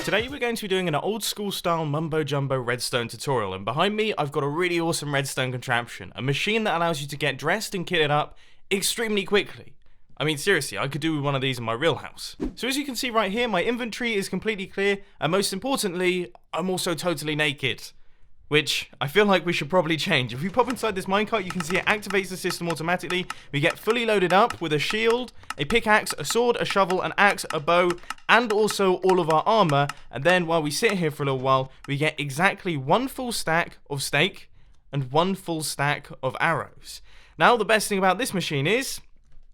Today we're going to be doing an old school style mumbo jumbo redstone tutorial, and behind me I've got a really awesome redstone contraption, a machine that allows you to get dressed and kitted up extremely quickly. I mean seriously, I could do with one of these in my real house. So as you can see right here, my inventory is completely clear, and most importantly, I'm also totally naked. Which I feel like we should probably change. If we pop inside this minecart, you can see it activates the system automatically. We get fully loaded up with a shield, a pickaxe, a sword, a shovel, an axe, a bow, and also all of our armor. And then while we sit here for a little while, we get exactly one full stack of steak and one full stack of arrows. Now the best thing about this machine is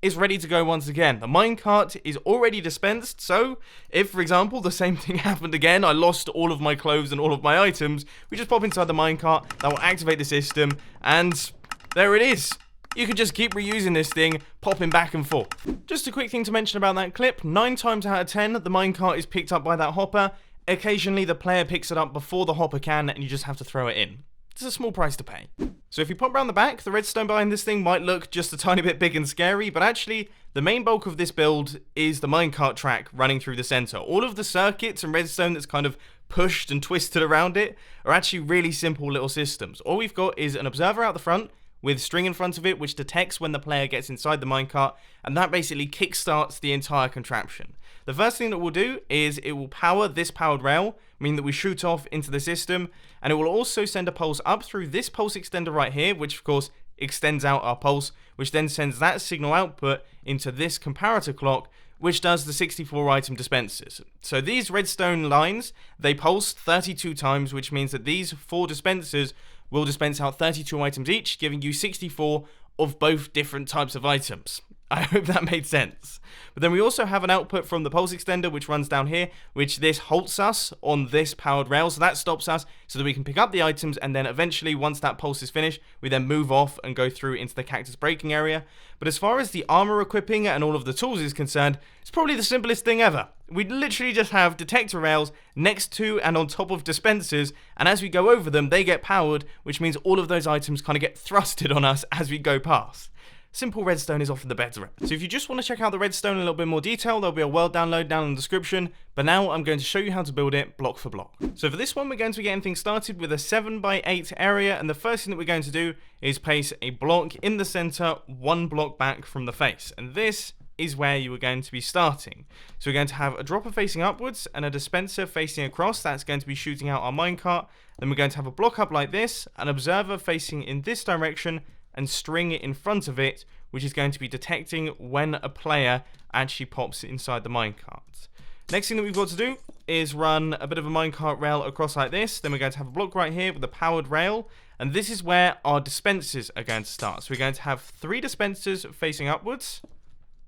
it's ready to go once again. The minecart is already dispensed, so if, for example, the same thing happened again, I lost all of my clothes and all of my items, we just pop inside the minecart, that will activate the system, and there it is. You can just keep reusing this thing, popping back and forth. Just a quick thing to mention about that clip, 9 times out of 10, the minecart is picked up by that hopper. Occasionally, the player picks it up before the hopper can, and you just have to throw it in. It's a small price to pay. So if you pop around the back, the redstone behind this thing might look just a tiny bit big and scary, but actually, the main bulk of this build is the minecart track running through the center. All of the circuits and redstone that's kind of pushed and twisted around it are actually really simple little systems. All we've got is an observer out the front with string in front of it, which detects when the player gets inside the minecart, and that basically kickstarts the entire contraption. The first thing that we'll do is it will power this powered rail, meaning that we shoot off into the system, and it will also send a pulse up through this pulse extender right here, which of course extends out our pulse, which then sends that signal output into this comparator clock, which does the 64 item dispensers. So these redstone lines, they pulse 32 times, which means that these 4 dispensers will dispense out 32 items each, giving you 64 of both different types of items. I hope that made sense. But then we also have an output from the pulse extender, which runs down here, which this halts us on this powered rail, so that stops us so that we can pick up the items, and then eventually, once that pulse is finished, we then move off and go through into the cactus breaking area. But as far as the armor equipping and all of the tools is concerned, it's probably the simplest thing ever. We literally just have detector rails next to and on top of dispensers, and as we go over them, they get powered, which means all of those items kind of get thrusted on us as we go past. Simple redstone is often the better. So if you just want to check out the redstone in a little bit more detail, there'll be a world download down in the description, but now I'm going to show you how to build it block for block. So for this one, we're going to be getting things started with a 7x8 area, and the first thing that we're going to do is place a block in the center, 1 block back from the face, and this is where you are going to be starting. So we're going to have a dropper facing upwards and a dispenser facing across. That's going to be shooting out our minecart. Then we're going to have a block up like this, an observer facing in this direction, and string in front of it, which is going to be detecting when a player actually pops inside the minecart. Next thing that we've got to do is run a bit of a minecart rail across like this. Then we're going to have a block right here with a powered rail, and this is where our dispensers are going to start. So we're going to have 3 dispensers facing upwards,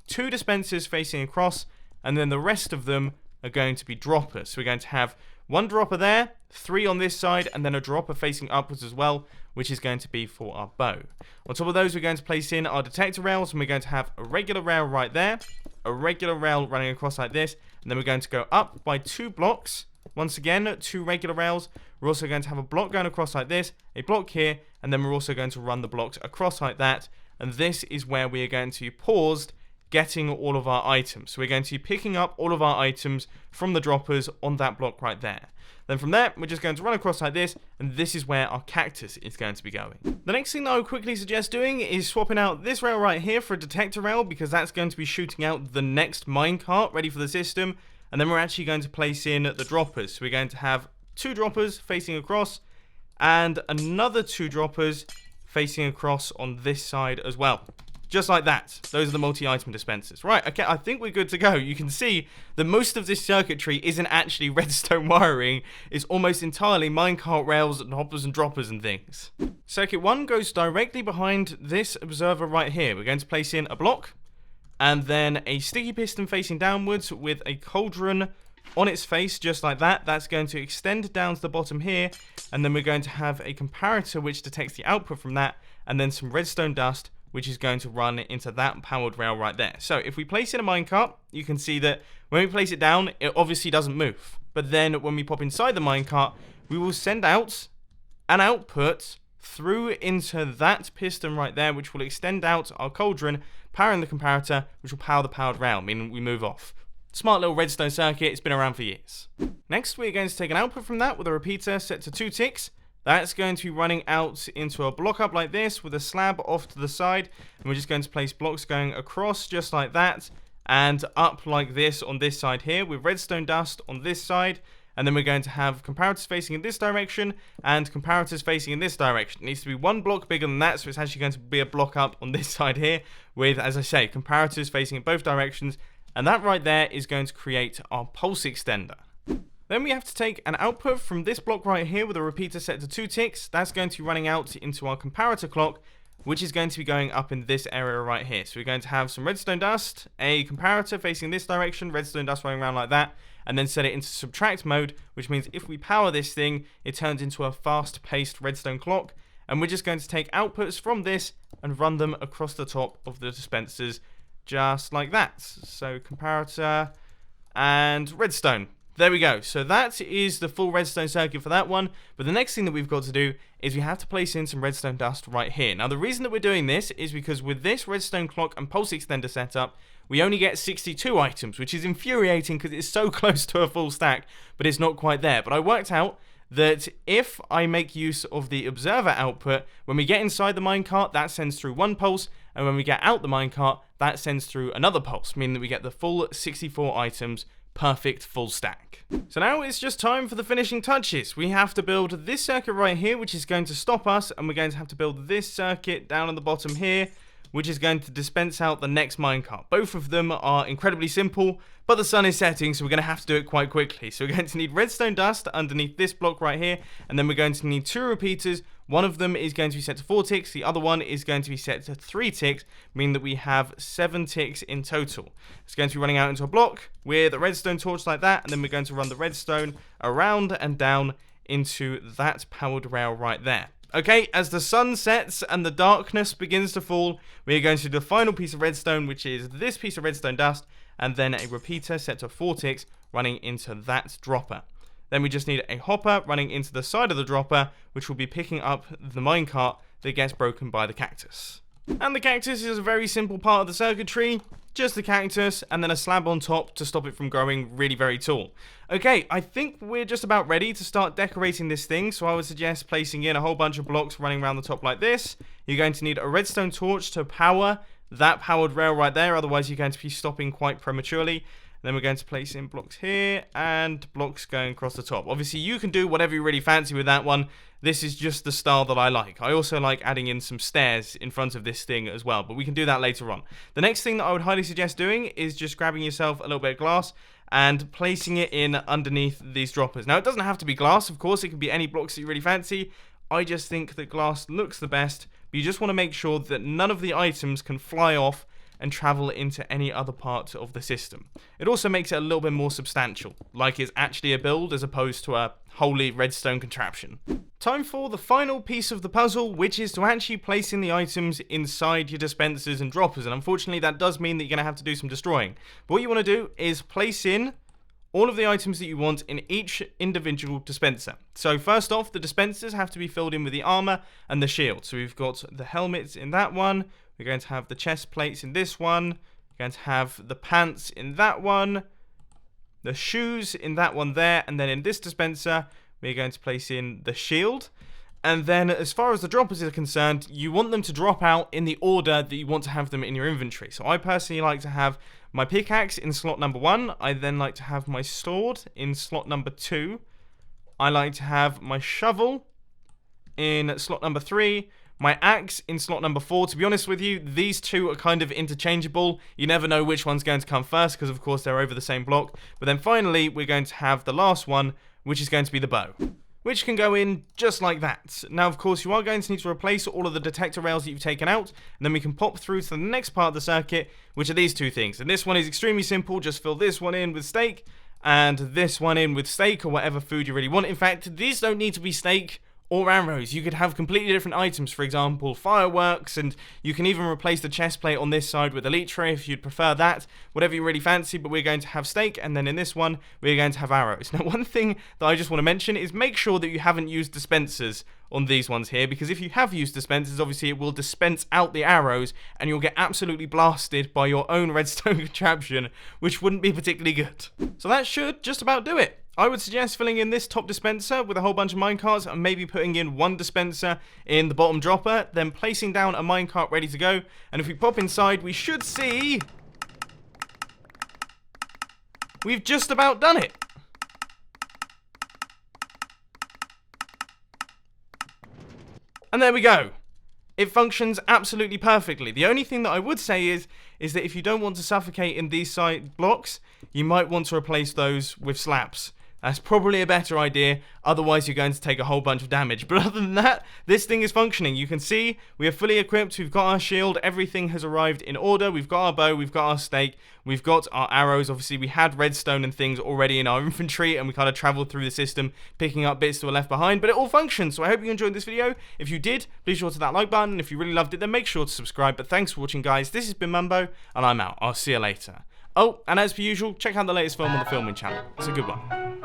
2 dispensers facing across, and then the rest of them are going to be droppers. So we're going to have 1 dropper there, 3 on this side, and then a dropper facing upwards as well, which is going to be for our bow. On top of those, we're going to place in our detector rails, and we're going to have a regular rail right there, a regular rail running across like this, and then we're going to go up by 2 blocks. Once again, 2 regular rails. We're also going to have a block going across like this, a block here, and then we're also going to run the blocks across like that, and this is where we are going to be paused getting all of our items. So we're going to be picking up all of our items from the droppers on that block right there. Then from there, we're just going to run across like this, and this is where our cactus is going to be going. The next thing that I would quickly suggest doing is swapping out this rail right here for a detector rail, because that's going to be shooting out the next minecart ready for the system, and then we're actually going to place in the droppers. So we're going to have 2 droppers facing across, and another 2 droppers facing across on this side as well. Just like that. Those are the multi-item dispensers. Right, okay, I think we're good to go. You can see that most of this circuitry isn't actually redstone wiring. It's almost entirely minecart rails and hoppers and droppers and things. Circuit 1 goes directly behind this observer right here. We're going to place in a block, and then a sticky piston facing downwards with a cauldron on its face, just like that. That's going to extend down to the bottom here, and then we're going to have a comparator which detects the output from that, and then some redstone dust, which is going to run into that powered rail right there. So if we place in a minecart, you can see that when we place it down, it obviously doesn't move. But then when we pop inside the minecart, we will send out an output through into that piston right there, which will extend out our cauldron, powering the comparator, which will power the powered rail, meaning we move off. Smart little redstone circuit, it's been around for years. Next, we're going to take an output from that with a repeater set to 2 ticks. That's going to be running out into a block up like this with a slab off to the side. And we're just going to place blocks going across just like that and up like this on this side here with redstone dust on this side. And then we're going to have comparators facing in this direction and comparators facing in this direction. It needs to be 1 block bigger than that, so it's actually going to be a block up on this side here with, as I say, comparators facing in both directions. And that right there is going to create our pulse extender. Then we have to take an output from this block right here with a repeater set to 2 ticks. That's going to be running out into our comparator clock, which is going to be going up in this area right here. So we're going to have some redstone dust, a comparator facing this direction, redstone dust running around like that, and then set it into subtract mode, which means if we power this thing, it turns into a fast-paced redstone clock. And we're just going to take outputs from this and run them across the top of the dispensers, just like that. So comparator and redstone. There we go. So that is the full redstone circuit for that one. But the next thing that we've got to do is we have to place in some redstone dust right here. Now, the reason that we're doing this is because with this redstone clock and pulse extender setup, we only get 62 items, which is infuriating because it's so close to a full stack, but it's not quite there. But I worked out that if I make use of the observer output, when we get inside the minecart, that sends through 1 pulse, and when we get out the minecart, that sends through another pulse, meaning that we get the full 64 items. Perfect full stack. So now it's just time for the finishing touches. We have to build this circuit right here, which is going to stop us, and we're going to have to build this circuit down on the bottom here, which is going to dispense out the next minecart. Both of them are incredibly simple, but the sun is setting, so we're going to have to do it quite quickly. So we're going to need redstone dust underneath this block right here, and then we're going to need 2 repeaters. One of them is going to be set to 4 ticks, the other one is going to be set to 3 ticks, meaning that we have 7 ticks in total. It's going to be running out into a block with a redstone torch like that, and then we're going to run the redstone around and down into that powered rail right there. Okay, as the sun sets and the darkness begins to fall, we're going to do the final piece of redstone, which is this piece of redstone dust, and then a repeater set to 4 ticks running into that dropper. Then we just need a hopper running into the side of the dropper, which will be picking up the minecart that gets broken by the cactus. And the cactus is a very simple part of the circuitry, just the cactus and then a slab on top to stop it from growing really very tall. Okay, I think we're just about ready to start decorating this thing, so I would suggest placing in a whole bunch of blocks running around the top like this. You're going to need a redstone torch to power that powered rail right there, otherwise you're going to be stopping quite prematurely. Then we're going to place in blocks here and blocks going across the top. Obviously, you can do whatever you really fancy with that one. This is just the style that I like. I also like adding in some stairs in front of this thing as well, but we can do that later on. The next thing that I would highly suggest doing is just grabbing yourself a little bit of glass and placing it in underneath these droppers. Now, it doesn't have to be glass, of course. It can be any blocks that you really fancy. I just think that glass looks the best, but you just want to make sure that none of the items can fly off and travel into any other part of the system. It also makes it a little bit more substantial, like it's actually a build as opposed to a wholly redstone contraption. Time for the final piece of the puzzle, which is to actually placing the items inside your dispensers and droppers, and unfortunately that does mean that you're going to have to do some destroying. But what you want to do is place in all of the items that you want in each individual dispenser. So first off, the dispensers have to be filled in with the armor and the shield. So we've got the helmets in that one, we're going to have the chest plates in this one, we're going to have the pants in that one, the shoes in that one there, and then in this dispenser, we're going to place in the shield. And then as far as the droppers are concerned, you want them to drop out in the order that you want to have them in your inventory. So I personally like to have my pickaxe in slot number 1. I then like to have my sword in slot number 2. I like to have my shovel in slot number 3. My axe in slot number 4. To be honest with you, these two are kind of interchangeable. You never know which one's going to come first because, of course, they're over the same block. But then finally, we're going to have the last one, which is going to be the bow, which can go in just like that. Now, of course, you are going to need to replace all of the detector rails that you've taken out, and then we can pop through to the next part of the circuit, which are these two things. And this one is extremely simple. Just fill this one in with steak, and this one in with steak or whatever food you really want. In fact, these don't need to be steak or arrows. You could have completely different items, for example, fireworks, and you can even replace the chest plate on this side with a leech tray if you'd prefer that, whatever you really fancy. But we're going to have steak, and then in this one, we're going to have arrows. Now, one thing that I just want to mention is make sure that you haven't used dispensers on these ones here, because if you have used dispensers, obviously it will dispense out the arrows, and you'll get absolutely blasted by your own redstone contraption, which wouldn't be particularly good. So that should just about do it. I would suggest filling in this top dispenser with a whole bunch of minecarts and maybe putting in one dispenser in the bottom dropper, then placing down a minecart ready to go. And if we pop inside, we should see we've just about done it. And there we go. It functions absolutely perfectly. The only thing that I would say is that if you don't want to suffocate in these side blocks, you might want to replace those with slabs. That's probably a better idea, otherwise you're going to take a whole bunch of damage. But other than that, this thing is functioning. You can see we are fully equipped, we've got our shield, everything has arrived in order, we've got our bow, we've got our stake, we've got our arrows. Obviously we had redstone and things already in our inventory, and we kind of traveled through the system, picking up bits that were left behind, but it all functions. So I hope you enjoyed this video. If you did, please sure to that like button, and if you really loved it, then make sure to subscribe. But thanks for watching, guys. This has been Mumbo, and I'm out. I'll see you later. Oh, and as per usual, check out the latest film on the filming channel. It's a good one.